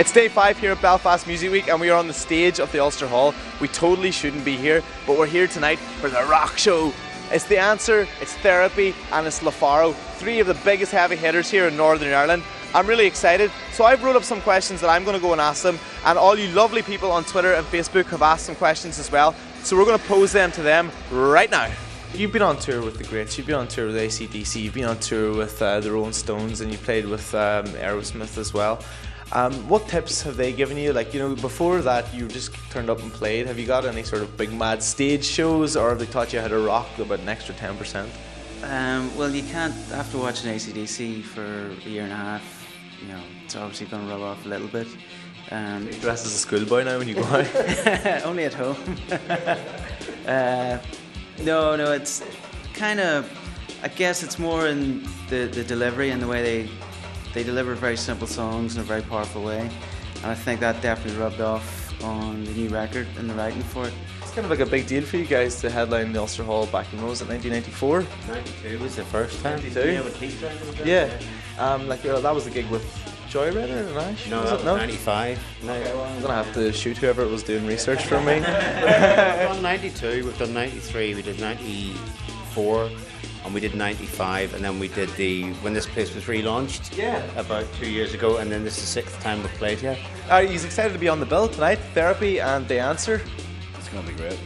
It's day 5 here at Belfast Music Week and we are on the stage of the Ulster Hall. We totally shouldn't be here, but we're here tonight for the rock show. It's The Answer, it's Therapy and it's LaFaro, 3 of the biggest heavy hitters here in Northern Ireland. I'm really excited, so I've wrote up some questions that I'm going to go and ask them, and all you lovely people on Twitter and Facebook have asked some questions as well, so we're going to pose them to them right now. You've been on tour with the greats, you've been on tour with AC/DC, you've been on tour with the Rolling Stones, and you played with Aerosmith as well. What tips have they given you? Like, you know, before that you just turned up and played. Have you got any sort of big mad stage shows, or have they taught you how to rock about an extra 10%? Well, you can't, after watching AC/DC for a year and a half, you know, it's obviously going to rub off a little bit. You dress as a schoolboy now when you go out? Only at home. No, it's kind of, I guess it's more in the delivery and the way they deliver very simple songs in a very powerful way, and I think that definitely rubbed off on the new record and the writing for it. It's kind of like a big deal for you guys to headline the Ulster Hall back in, was it 1994? 92 was the first time. 92? Yeah, with Keith Drake. Yeah. That was the gig with Joy Redder and Ash? No, that was 95. No. Okay, well, I'm going to have to shoot whoever was doing research for me. We've done 92, we've done 93, we did 94, and we did 95, and then we did when this place was relaunched about 2 years ago, and then this is the 6th time we've played here. He's excited to be on the bill tonight. Therapy and The Answer. It's going to be great.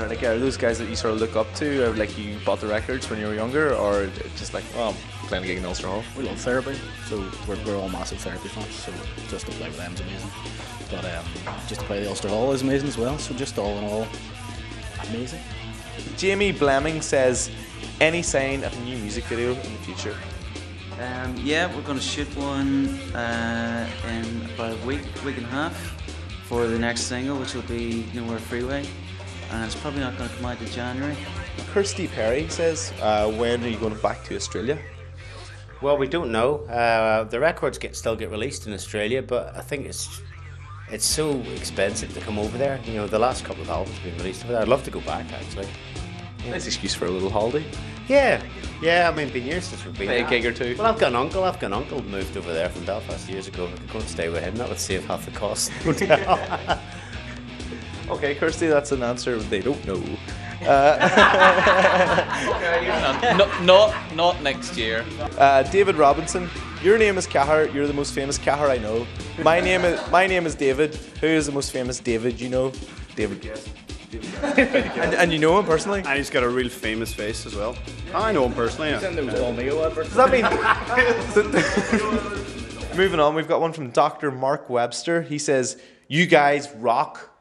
Like, are those guys that you sort of look up to, or like you bought the records when you were younger, or just like, well, I'm playing a gig in Ulster Hall? We love Therapy, so we're all massive Therapy fans, so just to play with them is amazing. But just to play the Ulster Hall is amazing as well, so just all in all, amazing. Jamie Blemming says, any sign of a new music video in the future? Yeah, we're going to shoot one in about a week and a half for the next single, which will be Nowhere Freeway, and it's probably not going to come out in January. Kirsty Perry says, when are you going back to Australia? Well, we don't know. The records still get released in Australia, but I think it's so expensive to come over there. You know, the last couple of albums have been released over there. I'd love to go back, actually. Nice excuse for a little holiday. Yeah. I mean, it's been years since we've been Play there. a gig or two. Well, I've got an uncle who moved over there from Belfast years ago. I could go and stay with him. That would save half the cost of the hotel. Okay, Kirsty, that's an answer they don't know. Not next year. David Robinson, your name is Cahir. You're the most famous Cahir I know. My name is David. Who is the most famous David you know? David. Yes. and you know him personally? And he's got a real famous face as well. I know him personally. Yeah. Does that mean? Moving on, we've got one from Dr. Mark Webster. He says, "You guys rock."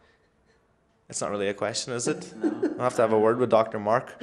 It's not really a question, is it? I'll have to have a word with Dr. Mark.